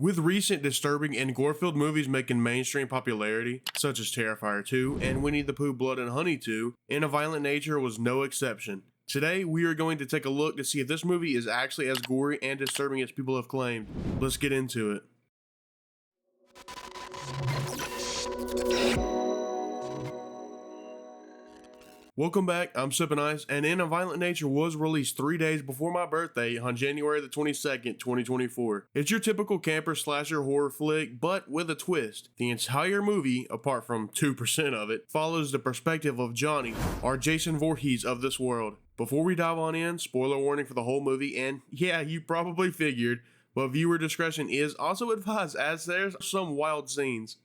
With recent disturbing and gore-filled movies making mainstream popularity, such as Terrifier 2 and Winnie the Pooh Blood and Honey 2, In a Violent Nature was no exception. Today, we are going to take a look to see if this movie is actually as gory and disturbing as people have claimed. Let's get into it. Welcome back, I'm Sippin, and In a Violent Nature was released 3 days before my birthday on January the 22nd, 2024. It's your typical camper slasher horror flick, but with a twist. The entire movie, apart from 2% of it, follows the perspective of Johnny, our Jason Voorhees of this world. Before we dive on in, spoiler warning for the whole movie, and yeah, you probably figured, but viewer discretion is also advised as there's some wild scenes.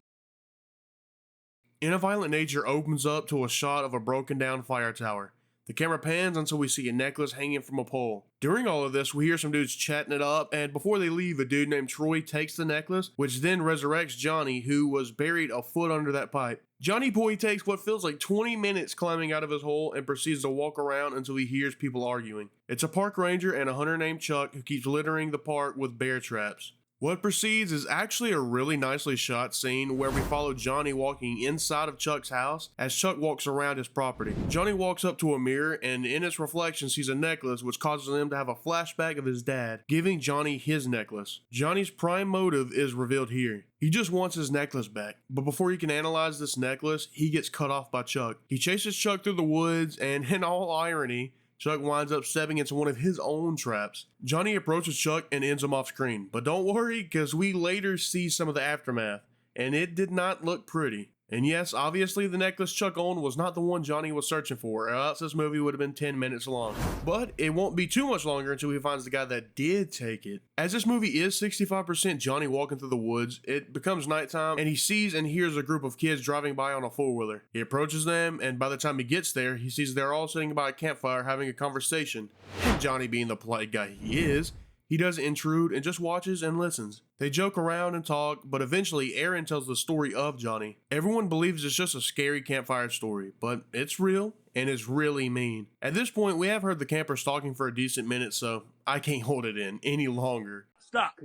In a Violent Nature opens up to a shot of a broken down fire tower. The camera pans until we see a necklace hanging from a pole. During all of this, we hear some dudes chatting it up, and before they leave, a dude named Troy takes the necklace, which then resurrects Johnny, who was buried a foot under that pipe. Johnny Boy takes what feels like 20 minutes climbing out of his hole and proceeds to walk around until he hears people arguing. It's a park ranger and a hunter named Chuck who keeps littering the park with bear traps. What precedes is actually a really nicely shot scene where we follow Johnny walking inside of Chuck's house as Chuck walks around his property. Johnny walks up to a mirror and in its reflection sees a necklace which causes him to have a flashback of his dad, giving Johnny his necklace. Johnny's prime motive is revealed here. He just wants his necklace back, but before he can analyze this necklace, he gets cut off by Chuck. He chases Chuck through the woods and in all irony, Chuck winds up stepping into one of his own traps. Johnny approaches Chuck and ends him off screen, but don't worry because we later see some of the aftermath, and it did not look pretty. And yes, obviously the necklace Chuck owned was not the one Johnny was searching for, or else this movie would have been 10 minutes long. But it won't be too much longer until he finds the guy that did take it. As this movie is 65% Johnny walking through the woods, it becomes nighttime and he sees and hears a group of kids driving by on a four-wheeler. He approaches them, and by the time he gets there, he sees they're all sitting by a campfire having a conversation. And Johnny, being the polite guy he is, he doesn't intrude and just watches and listens. They joke around and talk, but eventually Aaron tells the story of Johnny. Everyone believes it's just a scary campfire story, but it's real and it's really mean. At this point, we have heard the campers talking for a decent minute, so I can't hold it in any longer. Stop.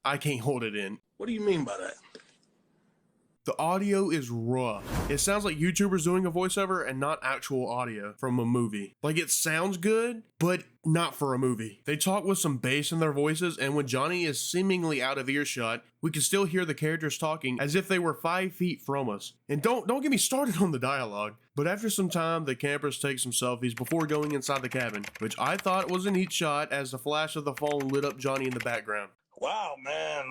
I can't hold it in. What do you mean by that? The audio is rough. It sounds like YouTubers doing a voiceover and not actual audio from a movie. Like it sounds good, but not for a movie. They talk with some bass in their voices, and when Johnny is seemingly out of earshot, we can still hear the characters talking as if they were 5 feet from us. And don't get me started on the dialogue. But after some time, the campers take some selfies before going inside the cabin, which I thought was a neat shot as the flash of the phone lit up Johnny in the background. Wow, man.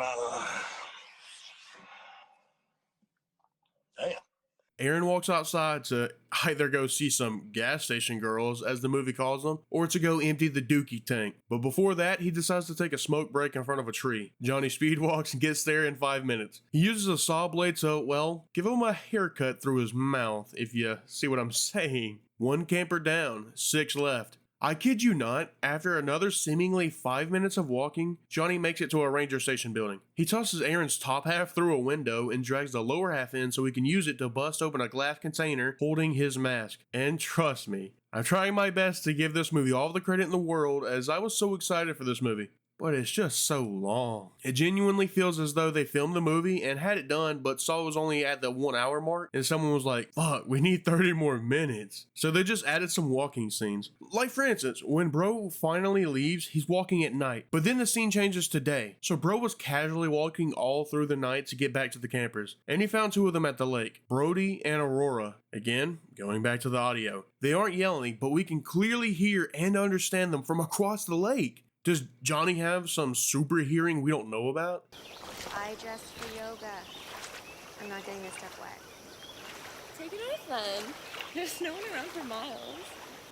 Damn. Aaron walks outside to either go see some gas station girls, as the movie calls them, or to go empty the dookie tank. But before that, he decides to take a smoke break in front of a tree. Johnny speedwalks and gets there in 5 minutes. He uses a saw blade to, well, give him a haircut through his mouth, if you see what I'm saying. 1 camper down, 6 left. I kid you not, after another seemingly 5 minutes of walking, Johnny makes it to a ranger station building. He tosses Aaron's top half through a window and drags the lower half in so he can use it to bust open a glass container holding his mask. And trust me, I'm trying my best to give this movie all the credit in the world as I was so excited for this movie. But it's just so long. It genuinely feels as though they filmed the movie and had it done, but saw it was only at the 1 hour mark, and someone was like, fuck, we need 30 more minutes. So they just added some walking scenes. Like for instance, when Bro finally leaves, he's walking at night, but then the scene changes to day. So Bro was casually walking all through the night to get back to the campers, and he found 2 of them at the lake, Brody and Aurora. Again, going back to the audio. They aren't yelling, but we can clearly hear and understand them from across the lake. Does Johnny have some super hearing we don't know about? I dressed for yoga. I'm not getting this stuff wet. Take it off then. There's no one around for miles.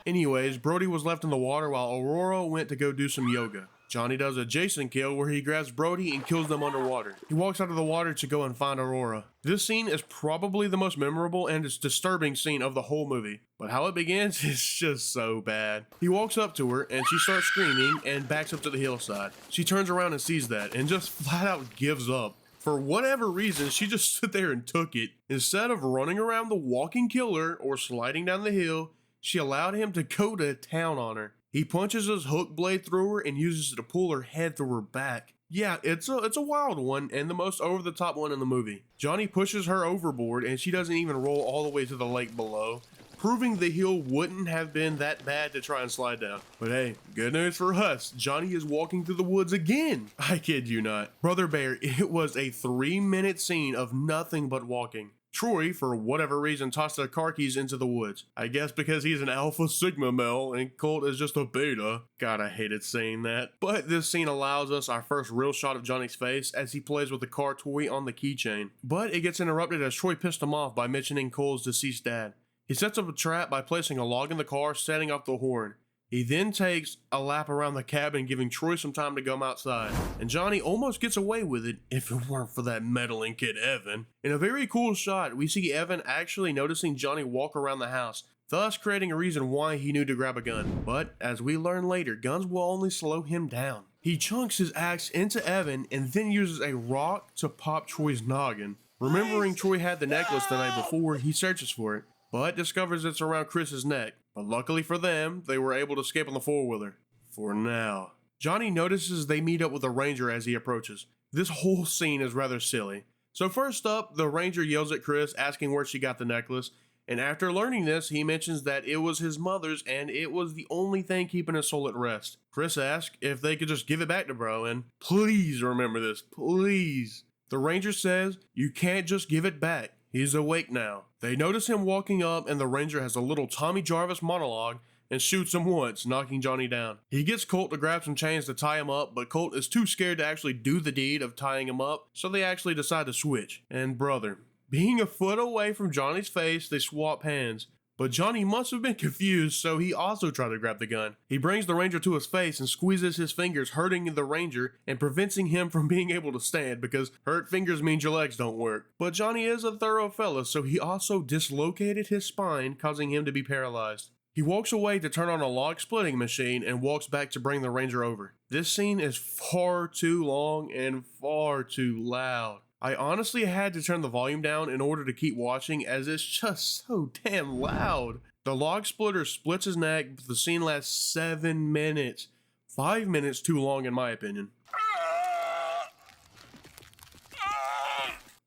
Anyways, Brody was left in the water while Aurora went to go do some yoga. Johnny does a Jason kill where he grabs Brody and kills them underwater. He walks out of the water to go and find Aurora. This scene is probably the most memorable and it's disturbing scene of the whole movie. But how it begins is just so bad. He walks up to her and she starts screaming and backs up to the hillside. She turns around and sees that and just flat out gives up. For whatever reason, she just stood there and took it. Instead of running around the walking killer or sliding down the hill, she allowed him to go to town on her. He punches his hook blade through her and uses it to pull her head through her back. Yeah, it's a wild one and the most over the top one in the movie. Johnny pushes her overboard and she doesn't even roll all the way to the lake below, proving the hill wouldn't have been that bad to try and slide down. But hey, good news for us, Johnny is walking through the woods again. I kid you not. Brother Bear, it was a 3-minute scene of nothing but walking. Troy, for whatever reason, tossed their car keys into the woods. I guess because he's an Alpha Sigma male and Colt is just a beta. God, I hated saying that. But this scene allows us our first real shot of Johnny's face as he plays with the car toy on the keychain. But it gets interrupted as Troy pissed him off by mentioning Cole's deceased dad. He sets up a trap by placing a log in the car, setting off the horn. He then takes a lap around the cabin, giving Troy some time to come outside. And Johnny almost gets away with it if it weren't for that meddling kid Evan. In a very cool shot, we see Evan actually noticing Johnny walk around the house, thus creating a reason why he knew to grab a gun. But as we learn later, guns will only slow him down. He chunks his axe into Evan and then uses a rock to pop Troy's noggin. Remembering Troy had the necklace the night before, he searches for it, but discovers it's around Chris's neck. But luckily for them, they were able to escape on the four-wheeler. For now. Johnny notices they meet up with a ranger as he approaches. This whole scene is rather silly. So first up, the ranger yells at Chris, asking where she got the necklace, and after learning this, he mentions that it was his mother's and it was the only thing keeping his soul at rest. Chris asks if they could just give it back to bro, and please remember this, please. The ranger says, you can't just give it back. He's awake now. They notice him walking up and the ranger has a little Tommy Jarvis monologue and shoots him once, knocking Johnny down. He gets Colt to grab some chains to tie him up, but Colt is too scared to actually do the deed of tying him up, so they actually decide to switch. And brother, being a foot away from Johnny's face, they swap hands. But Johnny must have been confused, so he also tried to grab the gun. He brings the ranger to his face and squeezes his fingers, hurting the ranger and preventing him from being able to stand because hurt fingers means your legs don't work. But Johnny is a thorough fella, so he also dislocated his spine, causing him to be paralyzed. He walks away to turn on a log splitting machine and walks back to bring the ranger over. This scene is far too long and far too loud. I honestly had to turn the volume down in order to keep watching as it's just so damn loud. The log splitter splits his neck, but the scene lasts 7 minutes. 5 minutes too long in my opinion.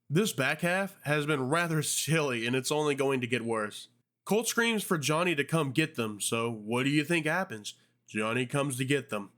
This back half has been rather silly and it's only going to get worse. Colt screams for Johnny to come get them, so what do you think happens? Johnny comes to get them.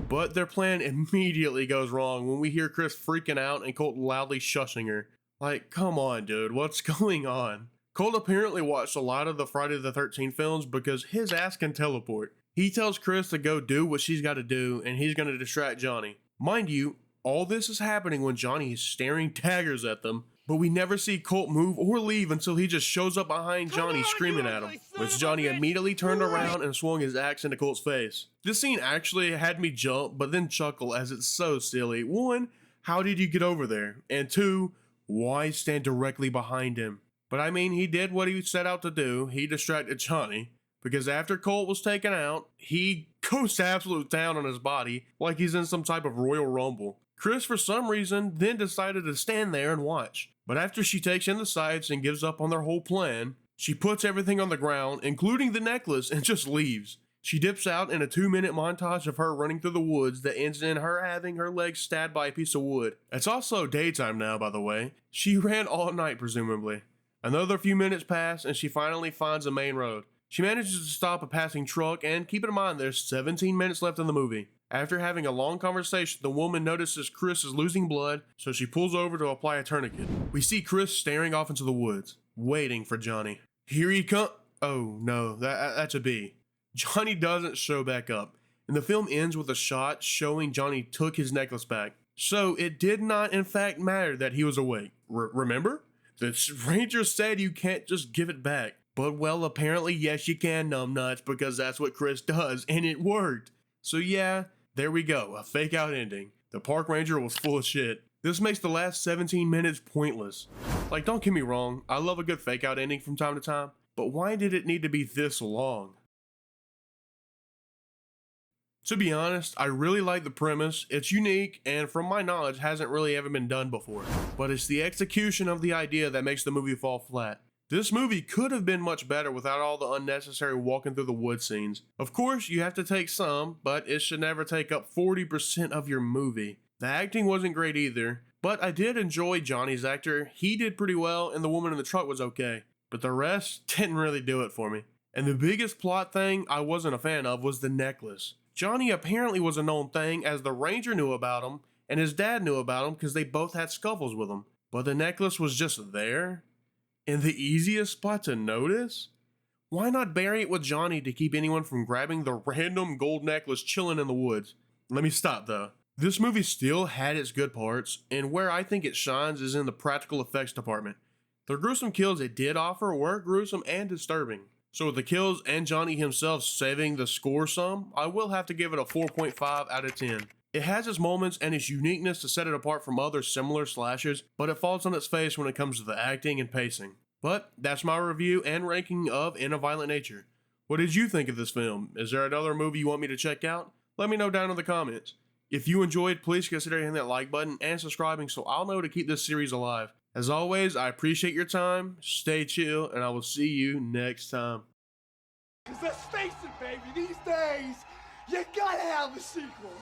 But their plan immediately goes wrong when we hear Chris freaking out and Colt loudly shushing her. Like, come on, dude, what's going on? Colt apparently watched a lot of the Friday the 13th films because his ass can teleport. He tells Chris to go do what she's got to do and he's going to distract Johnny. Mind you, all this is happening when Johnny is staring daggers at them, but we never see Colt move or leave until he just shows up behind Johnny screaming at him, which Johnny immediately turned around and swung his axe into Colt's face. This scene actually had me jump, but then chuckle as it's so silly. 1, how did you get over there? And 2, why stand directly behind him? But I mean, he did what he set out to do. He distracted Johnny, because after Colt was taken out, he goes to absolute town on his body like he's in some type of Royal Rumble. Chris, for some reason, then decided to stand there and watch. But after she takes in the sights and gives up on their whole plan, she puts everything on the ground, including the necklace, and just leaves. She dips out in a 2-minute montage of her running through the woods that ends in her having her legs stabbed by a piece of wood. It's also daytime now, by the way. She ran all night, presumably. Another few minutes pass, and she finally finds the main road. She manages to stop a passing truck, and keep in mind there's 17 minutes left in the movie. After having a long conversation, the woman notices Chris is losing blood, so she pulls over to apply a tourniquet. We see Chris staring off into the woods, waiting for Johnny. Here he comes. Oh no, that's a B. Johnny doesn't show back up, and the film ends with a shot showing Johnny took his necklace back. So it did not in fact matter that he was awake. Remember? The ranger said you can't just give it back. But well, apparently yes you can, numbnuts, because that's what Chris does, and it worked. So yeah, there we go, a fake out ending. The park ranger was full of shit. This makes the last 17 minutes pointless. Like, don't get me wrong, I love a good fake out ending from time to time, but why did it need to be this long? To be honest, I really like the premise. It's unique and from my knowledge hasn't really ever been done before. But it's the execution of the idea that makes the movie fall flat. This movie could have been much better without all the unnecessary walking through the woods scenes. Of course, you have to take some, but it should never take up 40% of your movie. The acting wasn't great either, but I did enjoy Johnny's actor. He did pretty well, and the woman in the truck was okay. But the rest didn't really do it for me. And the biggest plot thing I wasn't a fan of was the necklace. Johnny apparently was a known thing, as the ranger knew about him, and his dad knew about him because they both had scuffles with him. But the necklace was just there? In the easiest spot to notice? Why not bury it with Johnny to keep anyone from grabbing the random gold necklace chilling in the woods? Let me stop though. This movie still had its good parts, and where I think it shines is in the practical effects department. The gruesome kills it did offer were gruesome and disturbing. So with the kills and Johnny himself saving the score some, I will have to give it a 4.5 out of 10. It has its moments and its uniqueness to set it apart from other similar slashers, but it falls on its face when it comes to the acting and pacing. But that's my review and ranking of In a Violent Nature. What did you think of this film? Is there another movie you want me to check out? Let me know down in the comments. If you enjoyed, please consider hitting that like button and subscribing so I'll know to keep this series alive. As always, I appreciate your time, stay chill, and I will see you next time. Cause let's face it, baby, these days, you gotta have a sequel.